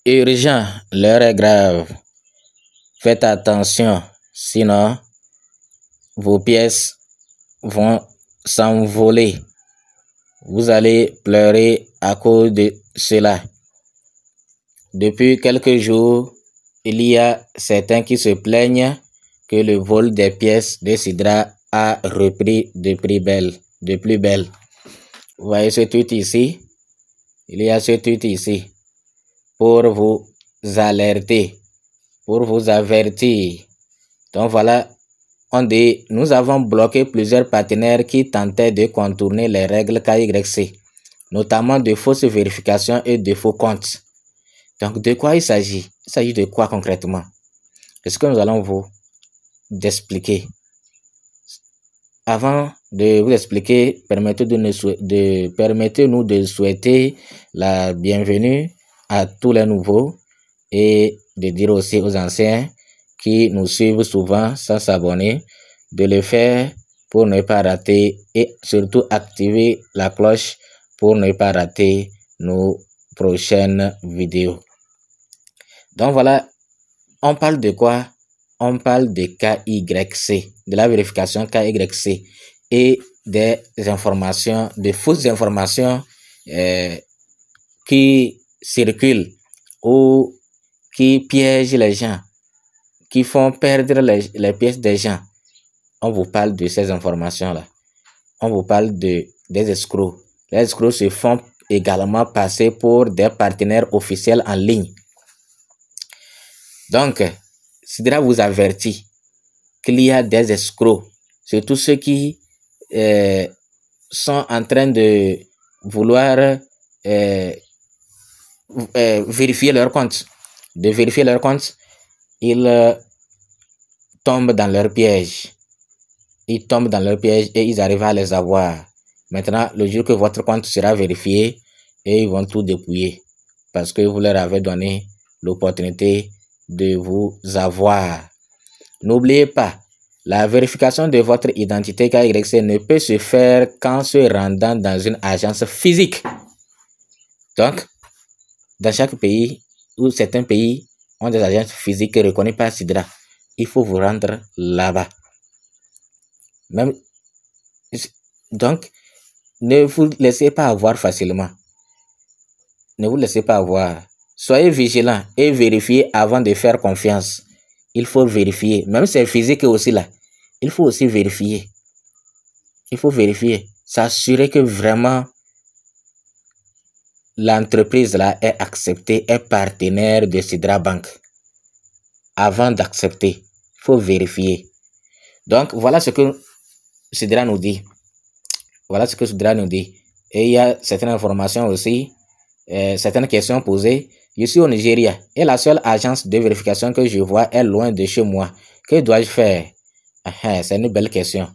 Urgent, l'heure est grave. Faites attention, sinon vos pièces vont s'envoler. Vous allez pleurer à cause de cela. Depuis quelques jours, il y a certains qui se plaignent que le vol des pièces de Sidra a repris de plus belle. Vous voyez ce tweet ici? Il y a ce tweet ici pour vous alerter, pour vous avertir. Donc voilà, on dit, nous avons bloqué plusieurs partenaires qui tentaient de contourner les règles KYC, notamment de fausses vérifications et de faux comptes. Donc de quoi il s'agit? Il s'agit de quoi concrètement? Est-ce que nous allons vous expliquer? Avant de vous expliquer, permettez-nous de souhaiter la bienvenue à tous les nouveaux et de dire aussi aux anciens qui nous suivent souvent sans s'abonner, de le faire pour ne pas rater et surtout activer la cloche pour ne pas rater nos prochaines vidéos. Donc voilà, on parle de quoi? On parle de KYC, de la vérification KYC et des informations, des fausses informations qui circulent ou qui piègent les gens, qui font perdre les pièces des gens. On vous parle de ces informations-là. On vous parle des escrocs. Les escrocs se font également passer pour des partenaires officiels en ligne. Donc, Sidra vous avertit qu'il y a des escrocs, surtout ceux qui sont en train de vouloir vérifier leur compte. De vérifier leur compte, ils tombent dans leur piège. Ils tombent dans leur piège et ils arrivent à les avoir. Maintenant, le jour que votre compte sera vérifié, et ils vont tout dépouiller parce que vous leur avez donné l'opportunité de vous avoir. N'oubliez pas, la vérification de votre identité KYC ne peut se faire qu'en se rendant dans une agence physique. Donc, dans chaque pays ou certains pays ont des agences physiques reconnues par Sidra, il faut vous rendre là-bas. Donc, ne vous laissez pas avoir facilement. Ne vous laissez pas avoir. Soyez vigilants et vérifiez avant de faire confiance. Il faut vérifier. Même si c'est physique aussi là, il faut aussi vérifier. Il faut vérifier. S'assurer que vraiment l'entreprise là est acceptée, est partenaire de Sidra Bank. Avant d'accepter, il faut vérifier. Donc, voilà ce que Sidra nous dit. Voilà ce que Sidra nous dit. Et il y a certaines informations aussi, certaines questions posées. Je suis au Nigeria et la seule agence de vérification que je vois est loin de chez moi. Que dois-je faire? C'est une belle question.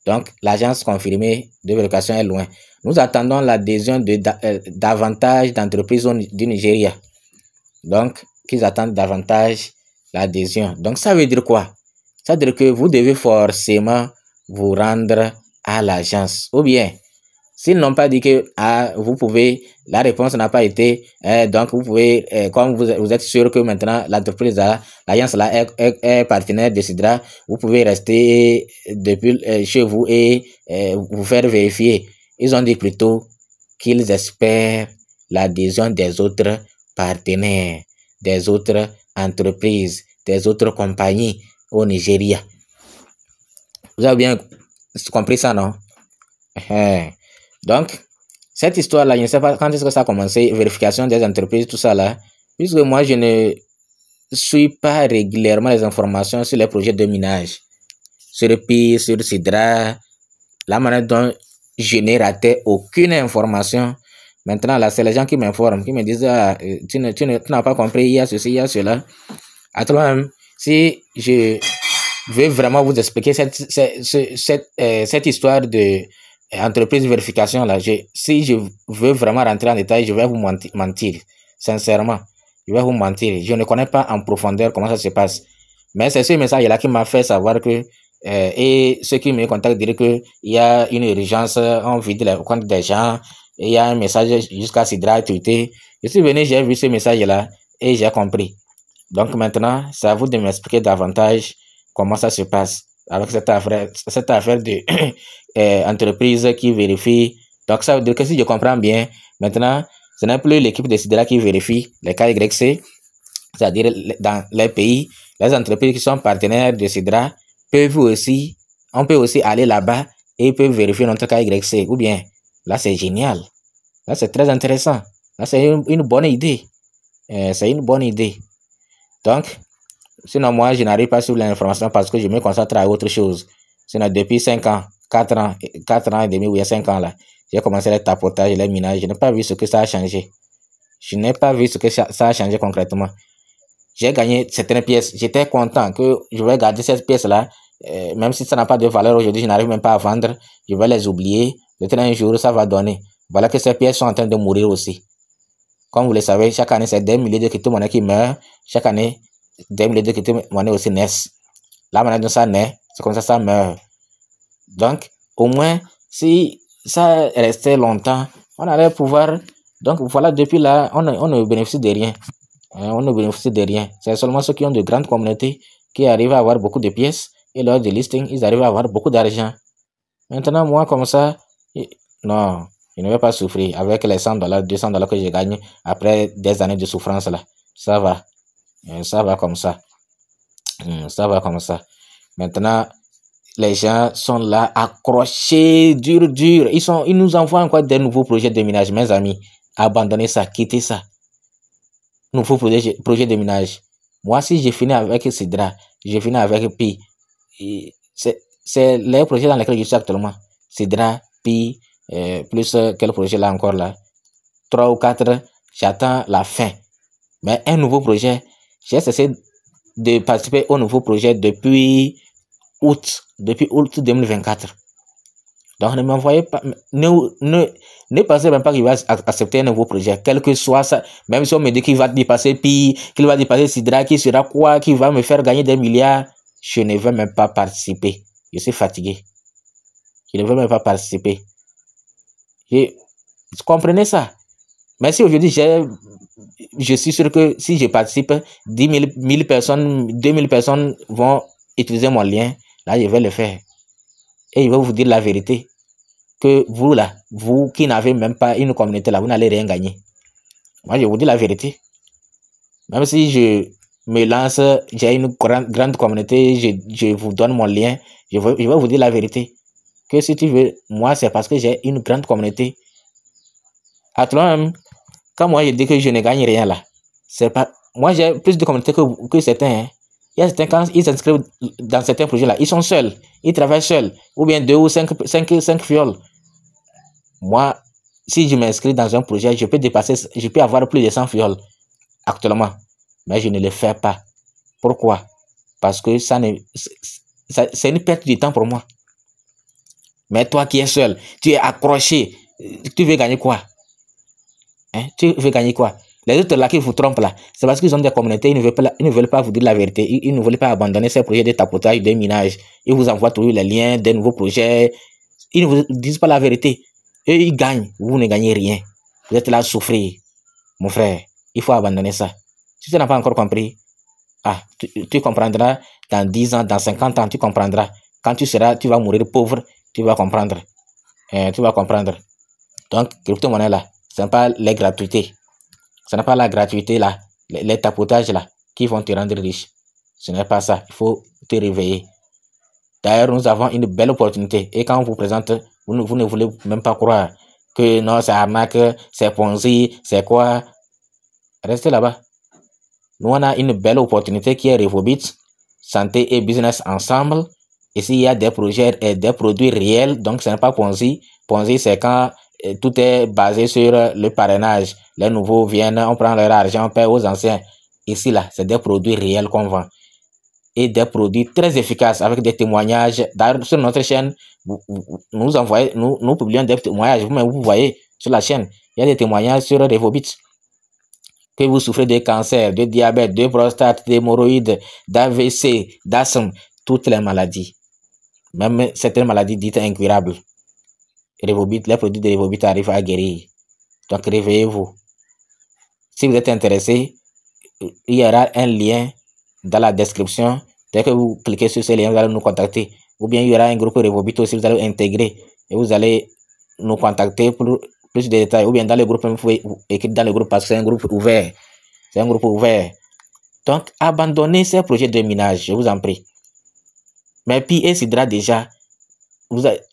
Donc, l'agence confirmée de vérification est loin. Nous attendons l'adhésion de davantage d'entreprises du Nigeria. Donc, qu'ils attendent davantage l'adhésion. Donc, ça veut dire quoi? Ça veut dire que vous devez forcément vous rendre à l'agence. Ou bien, s'ils n'ont pas dit que vous pouvez, la réponse n'a pas été, donc vous pouvez, comme vous êtes sûr que maintenant l'entreprise, l'agence là est partenaire de Sidra, vous pouvez rester depuis chez vous et vous faire vérifier. Ils ont dit plutôt qu'ils espèrent l'adhésion des autres partenaires, des autres entreprises, des autres compagnies au Nigeria. Vous avez bien compris ça, non? Donc, cette histoire-là, je ne sais pas quand est-ce que ça a commencé, vérification des entreprises, tout ça là, puisque moi, je ne suis pas régulièrement les informations sur les projets de minage, sur le PI, sur Sidra, la manière dont je n'ai raté aucune information. Maintenant, là, c'est les gens qui m'informent, qui me disent, tu n'as pas compris, il y a ceci, il y a cela. À tout même, si je veux vraiment vous expliquer cette histoire de entreprise vérification là, si je veux vraiment rentrer en détail, je vais vous mentir, sincèrement, je vais vous mentir. Je ne connais pas en profondeur comment ça se passe, mais c'est ce message là qui m'a fait savoir que et ceux qui me contactent diraient que il y a une urgence, on vide les comptes des gens, et il y a un message jusqu'à Sidra tweeté. Je suis venu, j'ai vu ce message là et j'ai compris. Donc maintenant, c'est à vous de m'expliquer davantage comment ça se passe avec cette affaire de entreprise qui vérifie. Donc ça veut dire que si je comprends bien, maintenant, ce n'est plus l'équipe de Sidra qui vérifie les KYC, c'est-à-dire dans les pays, les entreprises qui sont partenaires de Sidra peuvent aussi, on peut aussi aller là-bas et peuvent vérifier notre KYC. Ou bien, là c'est génial, là c'est très intéressant, là c'est une bonne idée, c'est une bonne idée. Donc, sinon moi je n'arrive pas sur l'information parce que je me concentre à autre chose. Sinon depuis 5 ans, 4 ans et demi ou il y a 5 ans là, j'ai commencé les tapotages, les minages, je n'ai pas vu ce que ça a changé. Je n'ai pas vu ce que ça a changé concrètement. J'ai gagné certaines pièces. J'étais content que je vais garder ces pièces-là. Même si ça n'a pas de valeur aujourd'hui, je n'arrive même pas à vendre. Je vais les oublier. Peut-être un jour, ça va donner. Voilà que ces pièces sont en train de mourir aussi. Comme vous le savez, chaque année, c'est des milliers de crypto-monnaies qui meurent. Chaque année, des milliers de crypto-monnaies aussi naissent. La manière dont ça naît, c'est comme ça meurt. Donc, au moins, si ça restait longtemps, on allait pouvoir... Donc, voilà, depuis là, on ne bénéficie de rien. On ne bénéficie de rien. C'est seulement ceux qui ont de grandes communautés qui arrivent à avoir beaucoup de pièces et lors de listing, ils arrivent à avoir beaucoup d'argent. Maintenant, moi, comme ça, non, je ne vais pas souffrir avec les $100, $200 que je gagne après des années de souffrance là. Ça va. Ça va comme ça. Ça va comme ça. Maintenant, les gens sont là, accrochés, dur. Ils nous envoient encore des nouveaux projets de minage, mes amis. Abandonnez ça, quittez ça. Nouveau projet de minage. Moi, si j'ai fini avec Sidra, j'ai fini avec Pi. C'est les projets dans lesquels je suis actuellement. Sidra, Pi, plus quel projet là encore là? 3 ou 4, j'attends la fin. Mais un nouveau projet, j'ai cessé de participer au nouveau projet depuis août 2024. Donc ne m'envoyez pas, ne pensez même pas qu'il va accepter un nouveau projet, quel que soit ça. Même si on me dit qu'il va dépasser Pi, qu'il va dépasser Sidra, qu'il sera quoi, qu'il va me faire gagner des milliards, je ne veux même pas participer. Je suis fatigué. Je ne veux même pas participer. Vous comprenez ça? Mais si aujourd'hui je suis sûr que si je participe, 10 000 personnes, 2000 personnes vont utiliser mon lien, là je vais le faire. Et il va vous dire la vérité, que vous là, vous qui n'avez même pas une communauté là, vous n'allez rien gagner. Moi je vous dis la vérité. Même si je me lance, j'ai une grande communauté, je vous donne mon lien, je vais vous dire la vérité. Que si tu veux, moi c'est parce que j'ai une grande communauté. À toi-même, quand moi je dis que je ne gagne rien là, c'est pas... Moi j'ai plus de communauté que certains. Hein. Il y a certains, quand ils s'inscrivent dans certains projets là, ils sont seuls, ils travaillent seuls, ou bien 2 ou 5 fioles. Moi, si je m'inscris dans un projet, je peux avoir plus de 100 fioles actuellement, mais je ne le fais pas. Pourquoi? Parce que c'est une perte de temps pour moi. Mais toi qui es seul, tu es accroché, tu veux gagner quoi? Hein? Tu veux gagner quoi? Les autres là qui vous trompent là, c'est parce qu'ils ont des communautés, ils ne veulent pas vous dire la vérité, ils ne veulent pas abandonner ces projets de tapotage, de minage. Ils vous envoient toujours les liens des nouveaux projets. Ils ne vous disent pas la vérité. Eux, ils gagnent, vous ne gagnez rien. Vous êtes là à souffrir. Mon frère, il faut abandonner ça. Si tu n'as pas encore compris, tu comprendras dans 10 ans, dans 50 ans, tu comprendras. Quand tu vas mourir pauvre, tu vas comprendre. Tu vas comprendre. Donc, crypto-monnaie là, ce n'est pas les gratuités. Ce n'est pas la gratuité là, les tapotages là, qui vont te rendre riche. Ce n'est pas ça. Il faut te réveiller. D'ailleurs, nous avons une belle opportunité. Et quand on vous présente, vous ne voulez même pas croire que non, c'est arnaque, c'est Ponzi, c'est quoi. Restez là-bas. Nous, on a une belle opportunité qui est Revobit, santé et business ensemble. Ici, il y a des projets et des produits réels. Donc, ce n'est pas Ponzi. Ponzi, c'est quand tout est basé sur le parrainage. Les nouveaux viennent, on prend leur argent, on paie aux anciens. Ici, là, c'est des produits réels qu'on vend. Et des produits très efficaces avec des témoignages. D'ailleurs, sur notre chaîne, nous publions des témoignages. Vous voyez sur la chaîne, il y a des témoignages sur Revobit. Que vous souffrez de cancer, de diabète, de prostate, d'hémorroïdes, d'AVC, d'asthme, toutes les maladies. Même certaines maladies dites incurables. Revobit, les produits de Revobit arrivent à guérir. Donc réveillez-vous. Si vous êtes intéressé, il y aura un lien dans la description. Dès que vous cliquez sur ce lien, vous allez nous contacter. Ou bien il y aura un groupe Revobit aussi, vous allez intégrer et vous allez nous contacter pour plus de détails. Ou bien dans le groupe, vous pouvez écrire dans le groupe parce que c'est un groupe ouvert. C'est un groupe ouvert. Donc, abandonnez ces projets de minage, je vous en prie. Mais Pi et Sidra déjà,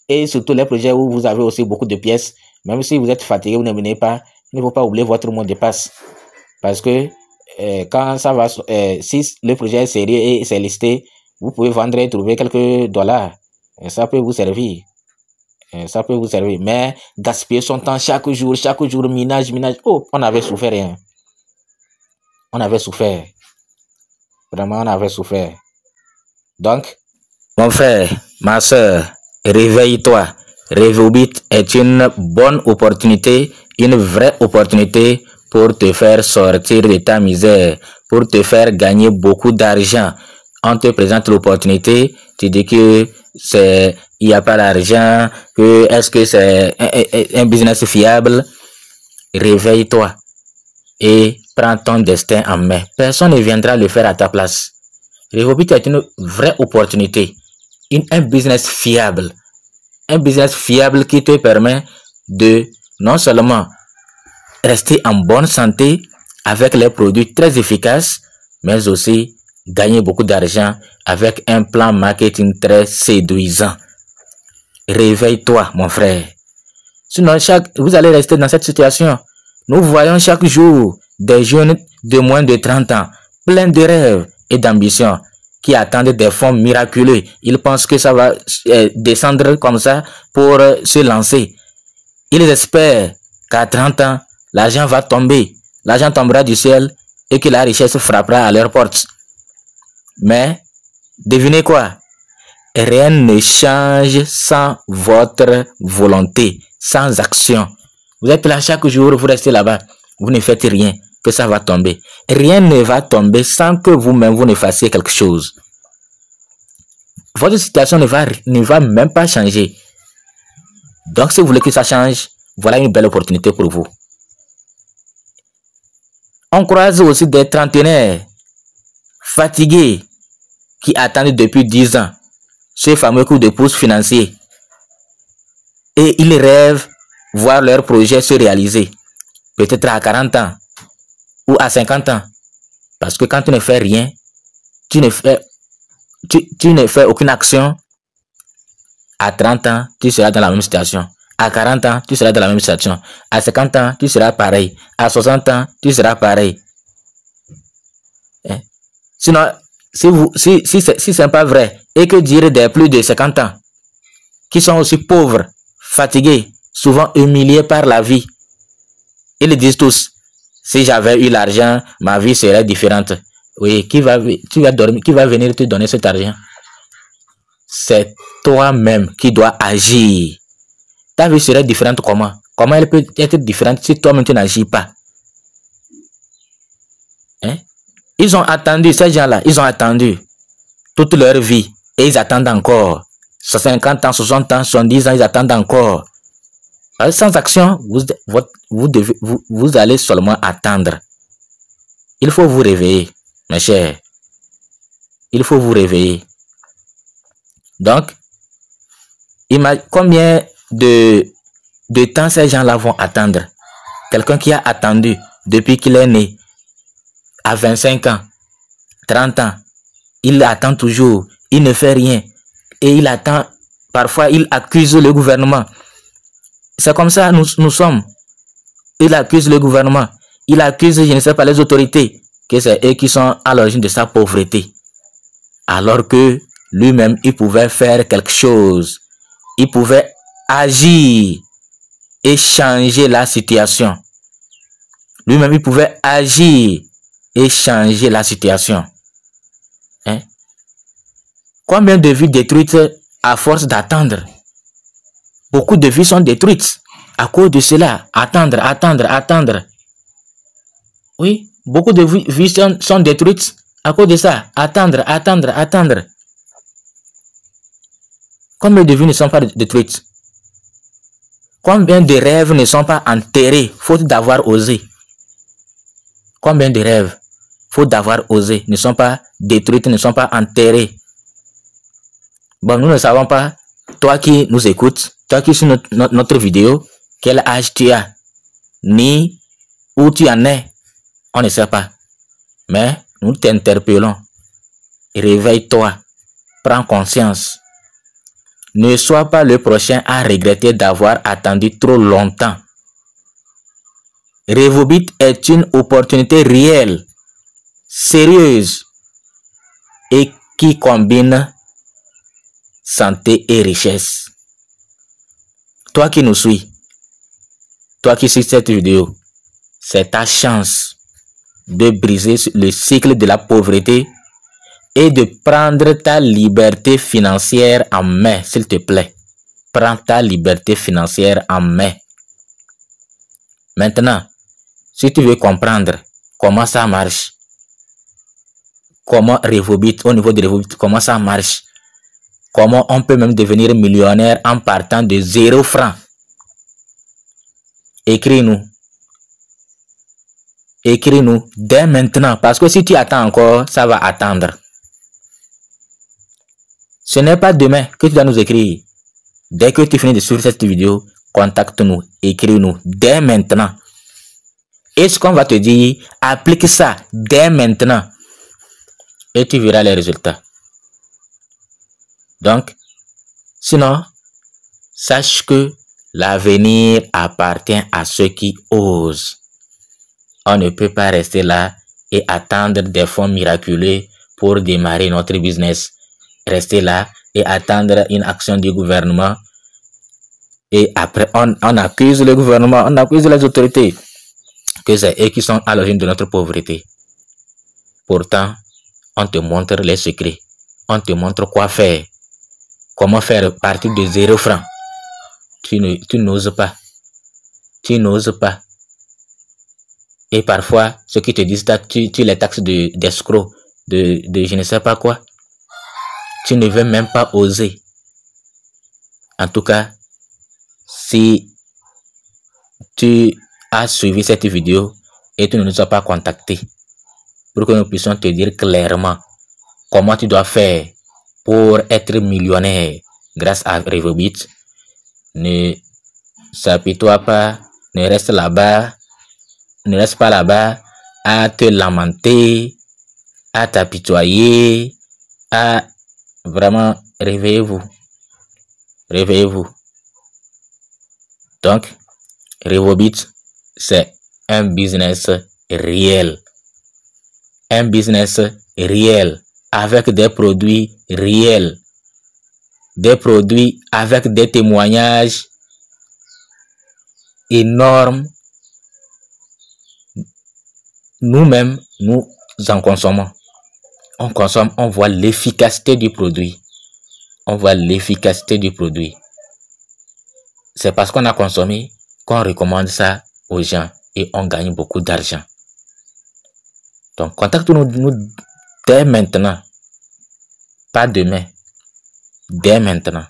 et surtout les projets où vous avez aussi beaucoup de pièces, même si vous êtes fatigué, vous ne venez pas, il ne faut pas oublier votre mot de passe. Parce que quand ça va, si le projet est sérieux et c'est listé, vous pouvez vendre et trouver quelques dollars. Et ça peut vous servir. Ça peut vous servir. Mais gaspiller son temps chaque jour, minage. Oh, on avait souffert. Hein. On avait souffert. Vraiment, on avait souffert. Donc, mon frère, ma soeur, réveille-toi. Revobit est une bonne opportunité, une vraie opportunité pour te faire sortir de ta misère, pour te faire gagner beaucoup d'argent. On te présente l'opportunité, tu dis que il n'y a pas d'argent, que est-ce que c'est un business fiable? Réveille-toi et prends ton destin en main. Personne ne viendra le faire à ta place. Revobit est une vraie opportunité, un business fiable. Un business fiable qui te permet de non seulement rester en bonne santé avec les produits très efficaces, mais aussi gagner beaucoup d'argent avec un plan marketing très séduisant. Réveille-toi, mon frère. Sinon, vous allez rester dans cette situation. Nous voyons chaque jour des jeunes de moins de 30 ans, pleins de rêves et d'ambitions, qui attendent des fonds miraculeux. Ils pensent que ça va descendre comme ça pour se lancer. Ils espèrent qu'à 30 ans, l'argent va tomber. L'argent tombera du ciel et que la richesse frappera à leur porte. Mais, devinez quoi? Rien ne change sans votre volonté, sans action. Vous êtes là chaque jour, vous restez là-bas. Vous ne faites rien, que ça va tomber. Rien ne va tomber sans que vous-même vous ne fassiez quelque chose. Votre situation ne va même pas changer. Donc, si vous voulez que ça change, voilà une belle opportunité pour vous. On croise aussi des trentenaires fatigués qui attendent depuis 10 ans ce fameux coup de pouce financier. Et ils rêvent voir leur projet se réaliser. Peut-être à 40 ans ou à 50 ans. Parce que quand tu ne fais rien, tu ne fais aucune action, à 30 ans, tu seras dans la même situation. À 40 ans, tu seras dans la même situation. À 50 ans, tu seras pareil. À 60 ans, tu seras pareil. Sinon, si ce n'est pas vrai, et que dire des plus de 50 ans, qui sont aussi pauvres, fatigués, souvent humiliés par la vie. Ils disent tous, si j'avais eu l'argent, ma vie serait différente. Oui, qui va venir te donner cet argent? C'est toi-même qui dois agir. Ta vie serait différente comment? Comment elle peut être différente si toi-même tu n'agis pas? Hein? Ils ont attendu, ces gens-là, ils ont attendu toute leur vie et ils attendent encore. 50 ans, 60 ans, 70 ans, ils attendent encore. Sans action, vous allez seulement attendre. Il faut vous réveiller, mes chers. Il faut vous réveiller. Donc, combien de temps ces gens-là vont attendre? Quelqu'un qui a attendu depuis qu'il est né, à 25 ans, 30 ans, il attend toujours, il ne fait rien. Et il attend, parfois il accuse le gouvernement. C'est comme ça nous sommes. Il accuse le gouvernement. Il accuse, je ne sais pas, les autorités, que c'est eux qui sont à l'origine de sa pauvreté. Alors que lui-même, il pouvait faire quelque chose. Il pouvait agir et changer la situation. Lui-même, il pouvait agir et changer la situation. Hein? Combien de vies détruites à force d'attendre? Beaucoup de vies sont détruites à cause de cela. Attendre. Oui, beaucoup de vies sont détruites à cause de ça. Attendre. Combien de vies ne sont pas détruites? Combien de rêves ne sont pas enterrés faute d'avoir osé? Combien de rêves faute d'avoir osé, ne sont pas détruites, ne sont pas enterrées. Bon, nous ne savons pas, toi qui nous écoutes, toi qui suis notre vidéo, quel âge tu as, ni où tu en es, on ne sait pas. Mais nous t'interpellons. Réveille-toi, prends conscience. Ne sois pas le prochain à regretter d'avoir attendu trop longtemps. Revobit est une opportunité réelle, sérieuse et qui combine santé et richesse. Toi qui nous suis, toi qui suis cette vidéo, c'est ta chance de briser le cycle de la pauvreté et de prendre ta liberté financière en main, s'il te plaît. Prends ta liberté financière en main. Maintenant, si tu veux comprendre comment ça marche, comment Revobit, au niveau de Revobit, comment ça marche, comment on peut même devenir millionnaire en partant de 0 francs, écris-nous. Écris-nous dès maintenant, parce que si tu attends encore, ça va attendre. Ce n'est pas demain que tu dois nous écrire. Dès que tu finis de suivre cette vidéo, contacte-nous, écris-nous dès maintenant. Et ce qu'on va te dire, applique ça dès maintenant. Et tu verras les résultats. Donc, sinon, sache que l'avenir appartient à ceux qui osent. On ne peut pas rester là et attendre des fonds miraculeux pour démarrer notre business. Rester là et attendre une action du gouvernement. Et après, on accuse le gouvernement, on accuse les autorités que c'est eux qui sont à l'origine de notre pauvreté. Pourtant, on te montre les secrets. On te montre quoi faire. Comment faire partir de 0 francs. Tu n'oses pas. Tu n'oses pas. Et parfois, ceux qui te disent ça, tu les taxes d'escroc, de je ne sais pas quoi. Tu ne veux même pas oser. En tout cas, si tu as suivi cette vidéo et tu ne nous as pas contacté pour que nous puissions te dire clairement comment tu dois faire pour être millionnaire grâce à Revobit, ne s'apitoie pas, ne reste là-bas, ne reste pas là-bas à te lamenter, à t'apitoyer, à vraiment réveillez-vous. Réveillez-vous. Donc, Revobit, c'est un business réel. Un business réel avec des produits réels. Des produits avec des témoignages énormes. Nous-mêmes, nous en consommons. On consomme, on voit l'efficacité du produit. On voit l'efficacité du produit. C'est parce qu'on a consommé qu'on recommande ça aux gens et on gagne beaucoup d'argent. Donc, contacte-nous dès maintenant. Pas demain. Dès maintenant.